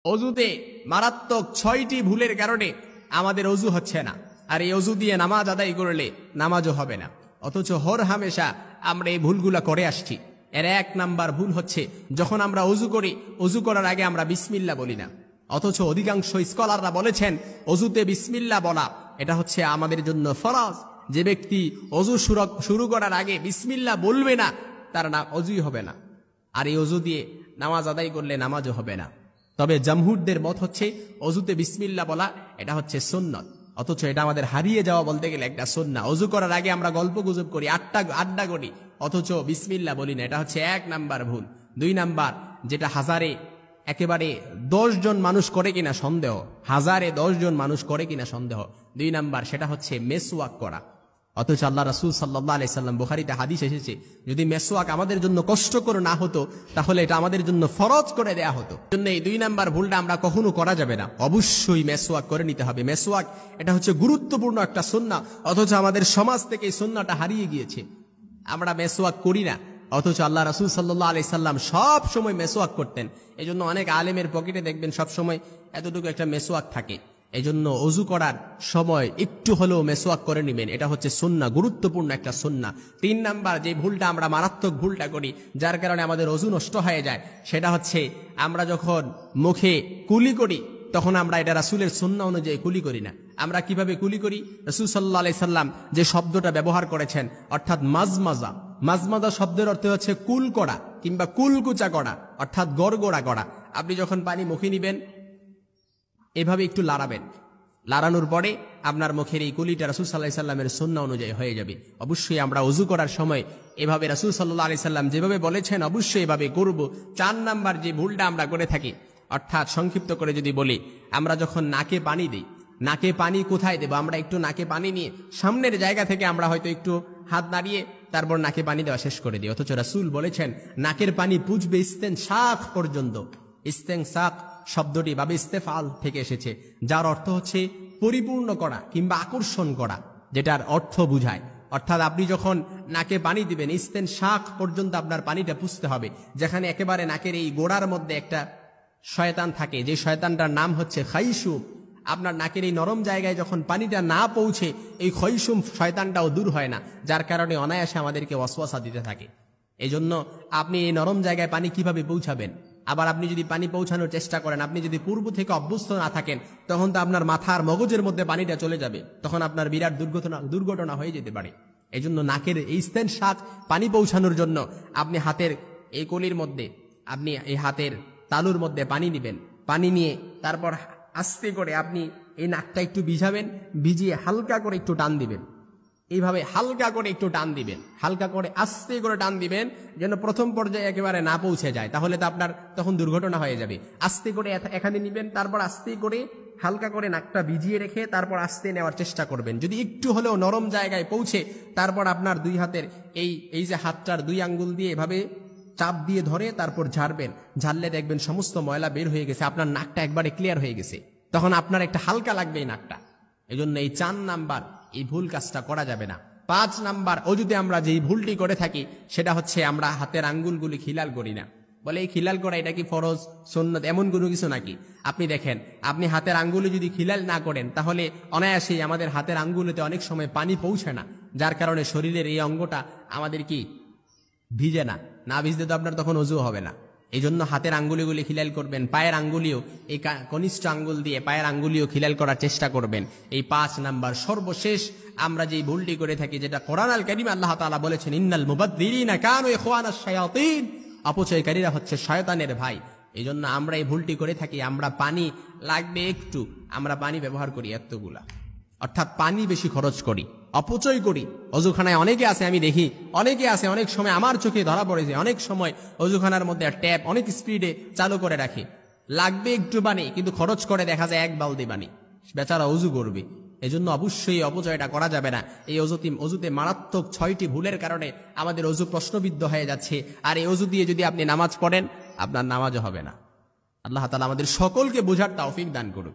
অজুতে মারাত্মক 6টি ভুলের কারণে আমাদের অজু হচ্ছে না, আর এই অজু দিয়ে নামাজ আদায় করলে নামাজও হবে না। অথচ হর হামেশা আমরা এই ভুলগুলা করে আসছি। এর 1 নাম্বার ভুল হচ্ছে, যখন আমরা অজু করি, অজু করার আগে আমরা বিসমিল্লাহ বলি না। অথচ অধিকাংশ স্কলাররা বলেছেন অজুতে বিসমিল্লাহ বলা এটা হচ্ছে আমাদের জন্য ফরজ। যে ব্যক্তি অজু শুরু করার আগে বিসমিল্লাহ বলবে না, তার না অজুই হবে না, আর এই অজু দিয়ে নামাজ আদায় করলে নামাজও হবে না। তবে জামহুরদের মত হচ্ছে অজুতে বিসমিল্লাহ বলা এটা হচ্ছে সুন্নত, অথচ এটা আমাদের হারিয়ে যাওয়া বলতে গেলে একটা সুন্নাহ। অজু করার আগে আমরা গল্প গুজব করি, আড্ডা করি, অথচ বিসমিল্লাহ বলি না। এটা হচ্ছে 1 নাম্বার ভুল। 2 নাম্বার, যেটা হাজারে একেবারে 10 জন মানুষ করে কিনা সন্দেহ, হাজারে 10 জন মানুষ করে কিনা সন্দেহ। 2 নাম্বার, সেটা হচ্ছে মেসওয়াক করা। অথচ আল্লাহ রাসূল সাল্লাল্লাহু আলাইহি সাল্লাম, বুখারীতে হাদিস এসেছে, যদি মেসওয়াক আমাদের জন্য কষ্টকর না হতো তাহলে এটা আমাদের জন্য ফরজ করে দেয়া হতো। জন্য এই 2 নাম্বার ভুলটা আমরা কখনো করা যাবে না। অবশ্যই মেসওয়াক করে নিতে হবে। মেসওয়াক এটা হচ্ছে গুরুত্বপূর্ণ একটা সুন্নাহ, অথচ আমাদের সমাজ থেকে এই সুন্নাহটা হারিয়ে গিয়েছে। আমরা মেসওয়াক করি না, অথচ আল্লাহ রাসূল সাল্লাল্লাহু আলাইহি সাল্লাম সব সময় মেসওয়াক করতেন। এজন্য অনেক আলেমের পকেটে দেখবেন সব সময় এতটুকু একটা মেসওয়াক থাকে। এজন্য অজু করার সময় একটু হলেও মেসওয়াক করে নেবেন, এটা হচ্ছে সুন্নাহ, গুরুত্বপূর্ণ একটা সুন্নাহ। 3 নাম্বার যে ভুলটা আমরা মারাত্মক ভুলটা করি, যার কারণে আমাদের অজু নষ্ট হয়ে যায়, সেটা হচ্ছে আমরা যখন মুখে কুলি করি তখন আমরা এটা রাসূলের সুন্নাহ অনুযায়ী কুলি করি না। আমরা কিভাবে কুলি করি? রাসূল সাল্লাল্লাহু আলাইহি সাল্লাম যে শব্দটা ব্যবহার করেছেন, অর্থাৎ মাজমাজা, মাজমাজা শব্দের অর্থ হচ্ছে কুল করা কিংবা কুলকুচা করা, অর্থাৎ গড়গড়া করা। আপনি যখন পানি মুখে নিবেন এভাবে একটু লাড়াবেন, লাড়ানোর পরে আপনার মুখের এই কুলিটা রাসূল সাল্লাল্লাহু আলাইহি সাল্লামের সুন্নাহ অনুযায়ী হয়ে যাবে। অবশ্যই আমরা ওযু করার সময় এভাবে রাসূল সাল্লাল্লাহু আলাইহি সাল্লাম যেভাবে বলেছেন অবশ্যই এভাবে করব। 4 নাম্বার যে ভুলটা আমরা করে থাকি, অর্থাৎ সংক্ষিপ্ত করে যদি বলি, আমরা যখন নাকে পানি দিই, নাকে পানি কোথায় দেব? আমরা একটু নাকে পানি নিয়ে সামনের জায়গা থেকে আমরা হয়তো একটু হাত নাড়িয়ে তারপর নাকে পানি দেওয়া শেষ করে দিই। অথচ রাসূল বলেছেন নাকের পানি পুঁজবে ইস্তেনশাক পর্যন্ত। ইস্তেনশাক শব্দটি বাবে ইস্তেফাল থেকে এসেছে, যার অর্থ হচ্ছে পরিপূর্ণ করা কিংবা আকর্ষণ করা, যেটার অর্থ বুঝায়। অর্থাৎ আপনি যখন নাকে পানি দিবেন ইস্তেনশাক পর্যন্ত আপনার পানিটা পুছতে হবে, যেখানে একেবারে নাকের এই গোড়ার মধ্যে একটা শয়তান থাকে, যে শয়তানটার নাম হচ্ছে খাইশুম। আপনার নাকের এই নরম জায়গায় যখন পানিটা না পৌঁছে এই খৈশুম শয়তানটাও দূর হয় না, যার কারণে অনায়াসে আমাদেরকে ওয়াসওয়াসা দিতে থাকে। এজন্য আপনি এই নরম জায়গায় পানি কিভাবে পৌঁছাবেন? আবার আপনি যদি পানি পৌঁছানোর চেষ্টা করেন, আপনি যদি পূর্ব থেকে অভ্যস্ত না থাকেন, তখন তো আপনার মাথার মগজের মধ্যে পানিটা চলে যাবে, তখন আপনার বিরাট দুর্ঘটনা হয়ে যেতে পারে। এজন্য নাকের এই ইস্তেনশাক পানি পৌঁছানোর জন্য আপনি হাতের এই কলির মধ্যে, আপনি এই হাতের তালুর মধ্যে পানি নেবেন, পানি নিয়ে তারপর আস্তে করে আপনি এই নাকটা একটু ভিজাবেন, ভিজিয়ে হালকা করে একটু টান দিবেন। এইভাবে হালকা করে একটু টান দিবেন, হালকা করে আস্তে করে টান দিবেন, যেন প্রথম পর্যায়ে একেবারে না পৌঁছে যায়, তাহলে তো আপনার তখন দুর্ঘটনা হয়ে যাবে। আস্তে করে এখানে নিবেন, তারপর আস্তে করে হালকা করে নাকটা ভিজিয়ে রেখে তারপর আস্তে নেওয়ার চেষ্টা করবেন। যদি একটু হলেও নরম জায়গায় পৌঁছে, তারপর আপনার 2 হাতের এই যে হাতটার 2 আঙ্গুল দিয়ে এভাবে চাপ দিয়ে ধরে তারপর ঝাড়বেন। ঝাড়লে দেখবেন সমস্ত ময়লা বের হয়ে গেছে, আপনার নাকটা একবারে ক্লিয়ার হয়ে গেছে, তখন আপনার একটা হালকা লাগবে এই নাকটা। এজন্য এই 4 নাম্বার এই ভুল কাজটা করা যাবে না। 5 নাম্বার, অজুতে আমরা যেই ভুলটি করে থাকি সেটা হচ্ছে আমরা হাতের আঙ্গুলগুলি খিলাল করি না। বলে এই খিলাল করা এটা কি ফরজ সুন্নাত এমন কোনো কিছু নাকি? আপনি দেখেন, আপনি হাতের আঙ্গুলে যদি খিলাল না করেন তাহলে অনায়াসেই আমাদের হাতের আঙ্গুলেতে অনেক সময় পানি পৌঁছে না, যার কারণে শরীরের এই অঙ্গটা আমাদের কি ভিজে না। না ভিজতে তো আপনার তখন অজু হবে না। এই জন্য হাতের আঙ্গুলিগুলি খিলাল করবেন, পায়ের আঙ্গুলিও, এই কনিষ্ঠ আঙ্গুল দিয়ে পায়ের আঙ্গুলিও খিলাল করার চেষ্টা করবেন। এই 5 নাম্বার। সর্বশেষ আমরা যেই ভুলটি করে থাকি, যেটা কোরআন আল কারীমে আল্লাহ তাআলা বলেছেন, ইন্নাল মুবাদদিরিনা কানু ইখওয়ানাশ শায়াতিন, অপচয়কারীরা হচ্ছে শয়তানের ভাই। এই জন্য আমরা এই ভুলটি করে থাকি, আমরা পানি লাগবে একটু, আমরা পানি ব্যবহার করি এতগুলা, অর্থাৎ পানি বেশি খরচ করি, অপচয় করি। অজুখানায় অনেকে আছে, আমি দেখি অনেকে আছে, অনেক সময় আমার চোখে ধরা পড়েছে, অনেক সময় অজুখানার মধ্যে ট্যাপ অনেক স্পিডে চালু করে রাখে, লাগবে একটু পানি কিন্তু খরচ করে দেখা যায় 1 বালতি পানি, বেচারা অজু করবে। এজন্য অবশ্যই অপচয়টা করা যাবে না। এই অজুতে মারাত্মক 6টি ভুলের কারণে আমাদের অজু প্রশ্নবিদ্ধ হয়ে যাচ্ছে, আর এই অজু দিয়ে যদি আপনি নামাজ পড়েন আপনার নামাজও হবে না। আল্লাহ তাআলা আমাদের সকলকে বোঝার তৌফিক দান করুন।